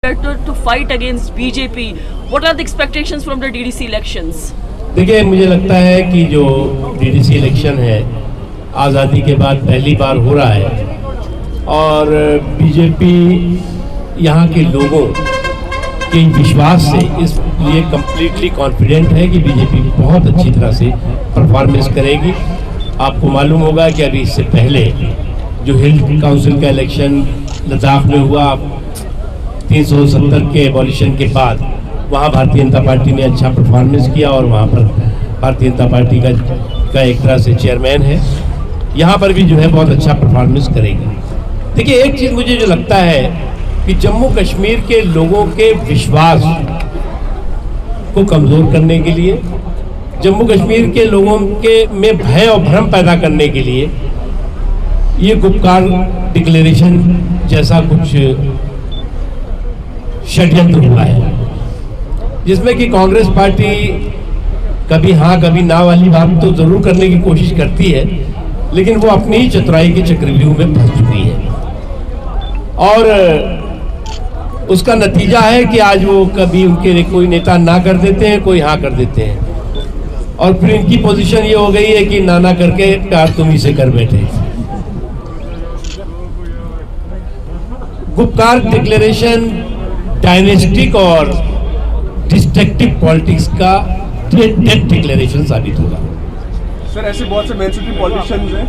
prepared to fight against BJP. What are the expectations from the DDC elections? देखिए, मुझे लगता है कि जो DDC इलेक्शन है आज़ादी के बाद पहली बार हो रहा है और बीजेपी यहाँ के लोगों के विश्वास से इसलिए कम्प्लीटली कॉन्फिडेंट है कि बीजेपी बहुत अच्छी तरह से परफॉर्मेंस करेगी। आपको मालूम होगा कि अभी इससे पहले जो हिल काउंसिल का इलेक्शन लद्दाख में हुआ 370 के एबॉलिशन के बाद, वहाँ भारतीय जनता पार्टी ने अच्छा परफॉर्मेंस किया और वहाँ पर भारतीय जनता पार्टी का एक तरह से चेयरमैन है। यहाँ पर भी जो है बहुत अच्छा परफॉर्मेंस करेगी। देखिए, एक चीज़ मुझे जो लगता है कि जम्मू कश्मीर के लोगों के विश्वास को कमज़ोर करने के लिए, जम्मू कश्मीर के लोगों के में भय और भ्रम पैदा करने के लिए ये गुपकार डिक्लेरेशन जैसा कुछ षड्यंत्र हुआ है, जिसमें कि कांग्रेस पार्टी कभी हाँ कभी ना वाली बात तो जरूर करने की कोशिश करती है, लेकिन वो अपनी ही चतुराई के चक्रव्यूह में फंस चुकी है और उसका नतीजा है कि आज वो कभी उनके कोई नेता ना कर देते हैं, कोई हाँ कर देते हैं और फिर इनकी पोजीशन ये हो गई है कि नाना करके प्यार तुम ही से कर बैठे। गुपकार डिक्लेरेशन डायनेस्टिक और डिस्ट्रक्टिव पॉलिटिक्स का डेथ डिक्लेरेशन साबित होगा। सर, ऐसे बहुत से मेनस्ट्रीम पॉलिटिशियंस हैं।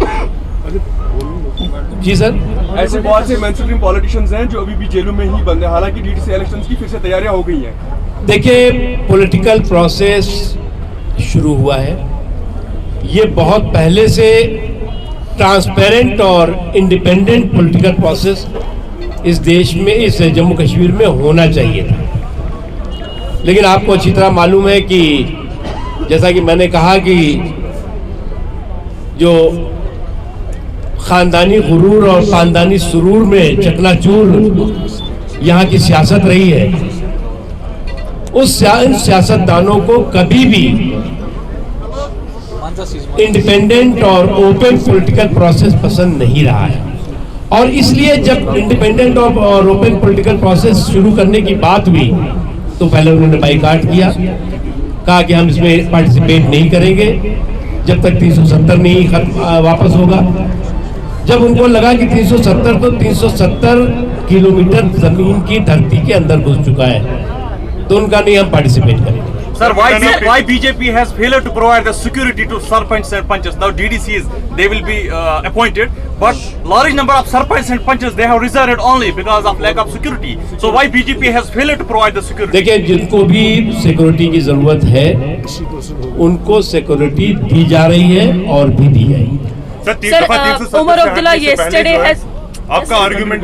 जी सर, ऐसे बहुत से मेनस्ट्रीम पॉलिटिशियंस हैं जो अभी भी जेलों में ही बंद है, हालांकि डीडीसी इलेक्शंस की फिर से तैयारियां हो गई हैं। देखिए, पॉलिटिकल प्रोसेस शुरू हुआ है। ये बहुत पहले से ट्रांसपेरेंट और इंडिपेंडेंट पॉलिटिकल प्रोसेस इस देश में, इस जम्मू कश्मीर में होना चाहिए था, लेकिन आपको अच्छी तरह मालूम है कि जैसा कि मैंने कहा कि जो खानदानी गुरूर और खानदानी सुरूर में चकनाचूर यहाँ की सियासत रही है, उस सियासतदानों को कभी भी इंडिपेंडेंट और ओपन पॉलिटिकल प्रोसेस पसंद नहीं रहा है और इसलिए जब इंडिपेंडेंट और ओपन पॉलिटिकल प्रोसेस शुरू करने की बात हुई तो पहले उन्होंने बाइकाट किया, कहा कि हम इसमें पार्टिसिपेट नहीं करेंगे जब तक 370 नहीं वापस होगा। जब उनको लगा कि 370 तो 370 किलोमीटर जमीन की धरती के अंदर घुस चुका है तो उनका नहीं हम पार्टिसिपेट करेंगे। Sir, why BJP has failed to provide the security to sarpanchs and panchs? Now DDCs, they will be appointed, but large number of sarpanchs and panchs they have resided only because of lack of security. So why BJP has failed to provide the security? देखिए, जिनको भी security की जरूरत है उनको security दी जा रही है और भी दी जाएगी। Sir, Umar Abdullah yesterday has आपका आर्गुमेंट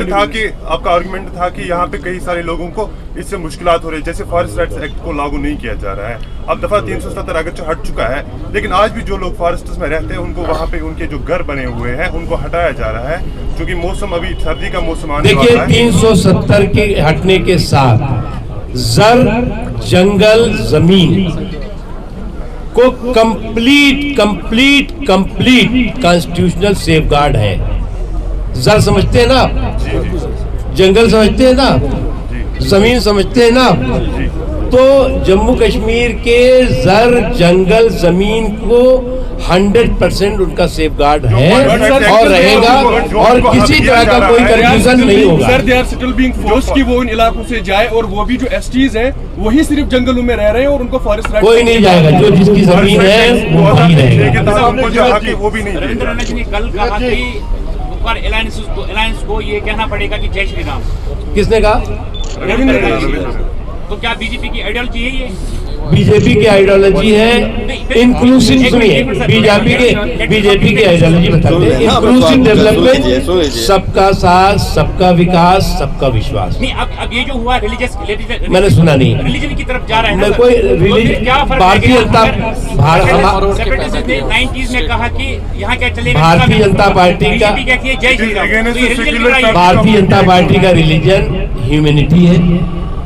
था कि यहाँ पे कई सारे लोगों को इससे मुश्किलात हो रही है, जैसे फॉरेस्ट राइट्स एक्ट को लागू नहीं किया जा रहा है। अब दफा 370 अगरचे हट चुका है, लेकिन आज भी जो लोग फॉरेस्ट में रहते हैं उनको वहाँ पे उनके जो घर बने हुए हैं उनको हटाया जा रहा है, क्योंकि मौसम अभी सर्दी का मौसम आने वाला है। देखिए, 370 के हटने के साथ जर जंगल जमीन को कंप्लीट कॉन्स्टिट्यूशनल सेफगार्ड है। जर समझते हैं ना आप, जंगल समझते हैं ना आप, जमीन समझते हैं ना आप, तो जम्मू कश्मीर के जर जंगल जमीन को 100% उनका सेफगार्ड है और रहेगा और किसी तरह का कोई कंफ्यूजन नहीं होगा। Sir, they are still being forced कि वो इन इलाकों से जाए और वो भी जो एसटीज हैं वही सिर्फ जंगलों में रह रहे हैं और उनको फॉरेस्ट राइट कोई नहीं जाएगा, जो जिसकी जमीन है वो वही रहेगा। वो भी नहीं। रविंद्र रंजन जी ने कल कहा कि अलायंस को ये कहना पड़ेगा कि जय श्री राम। किसने कहा? रविंद्र रंजन जी। तो क्या बीजेपी की आइडियोलॉजी है ये? बीजेपी की आइडियोलॉजी है इंक्लूसिव, सुनिए, बीजेपी की आइडियोलॉजी बताते हैं इंक्लूसिव डेवलपमेंट, सबका साथ, सबका विकास, सबका विश्वास। नहीं, अब ये जो हुआ रिलीजियस, मैंने सुना नहीं, रिलीजन की तरफ जा रहा है मैं कोई रिलीजन, भारतीय जनता 90s में कहा कि यहाँ क्या चलेगा, भारतीय जनता पार्टी का, जय श्री राम। भारतीय जनता पार्टी का रिलीजन ह्यूमैनिटी है।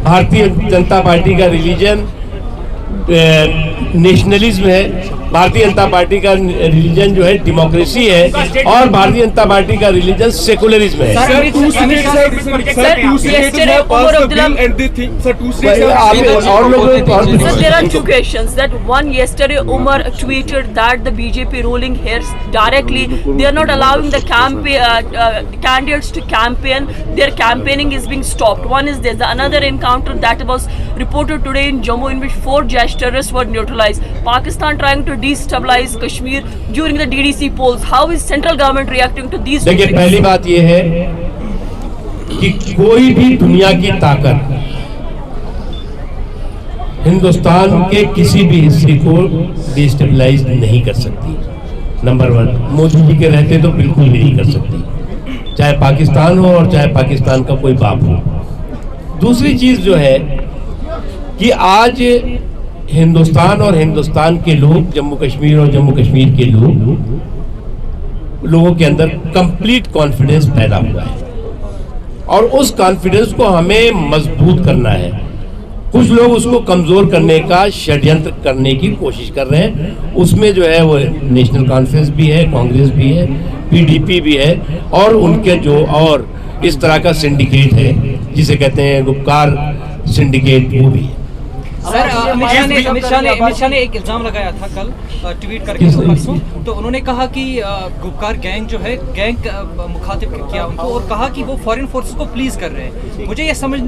भारतीय जनता पार्टी का रिलीजन नेशनलिज्म है, भारतीय जनता पार्टी का रिलीजन जो है डेमोक्रेसी है, और भारतीय जनता पार्टी का रिलीजन सेकुलरिज्म है। Sir, two states have yesterday Umar Abdullah- and they think, sir, two states have और लोगों Sir, there are two questions. That one, yesterday Umar tweeted that the BJP ruling here directly, they are not allowing the candidates to campaign. Their campaigning is being stopped. One is this. The another encounter that was reported today in Jammu, in which 4 Jaish terrorists were neutralized. Pakistan trying to destabilize Kashmir during the DDC polls. How is central government reacting to these two देखिए, things? पहली बात यह है कि कोई भी दुनिया की ताकत हिंदुस्तान के किसी भी हिस्से को डिस्टेबलाइज नहीं कर सकती। नंबर 1, मोदी जी के रहते तो बिल्कुल भी नहीं कर सकती, चाहे पाकिस्तान हो और चाहे पाकिस्तान का कोई बाप हो। दूसरी चीज जो है कि आज हिंदुस्तान और हिंदुस्तान के लोग, जम्मू कश्मीर और जम्मू कश्मीर के लोगों के अंदर कंप्लीट कॉन्फिडेंस पैदा हुआ है, और उस कॉन्फिडेंस को हमें मजबूत करना है। कुछ लोग उसको कमजोर करने का षड्यंत्र करने की कोशिश कर रहे हैं। उसमें जो है वो नेशनल कॉन्फ्रेंस भी है, कांग्रेस भी है, पीडीपी भी है, और उनके जो और इस तरह का सिंडिकेट है जिसे कहते हैं गुपकार सिंडिकेट, वो भी है। सर, अमित शाह ने एक इल्जाम लगाया था कल ट्वीट करके परसों, तो उन्होंने कहा कि गुपकार गैंग जो है, गैंग मुखातिब किया उनको और कहा कि वो फॉरेन फोर्सेस को प्लीज कर रहे हैं। मुझे ये समझ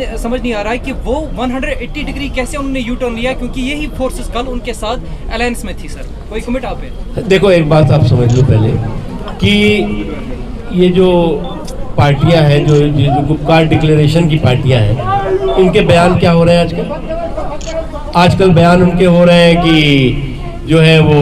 नहीं आ रहा है कि वो 180 डिग्री कैसे उन्होंने यू टर्न लिया, क्योंकि यही फोर्सेस कल उनके साथ अलायंस में थी। सर, कोई कमेंट आप है? देखो, एक बात आप समझ लो पहले कि ये जो पार्टियां हैं, जो गुपकार डिक्लेरेशन की पार्टियां हैं, इनके बयान क्या हो रहे हैं आजकल बयान उनके हो रहे हैं कि जो है वो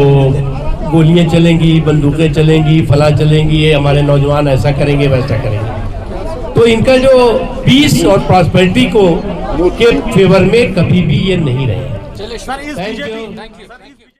गोलियां चलेंगी, बंदूकें चलेंगी, फला चलेंगी, ये हमारे नौजवान ऐसा करेंगे वैसा करेंगे। तो इनका जो पीस और प्रॉस्पेरिटी को के फेवर में कभी भी ये नहीं रहे। Sir, is BJP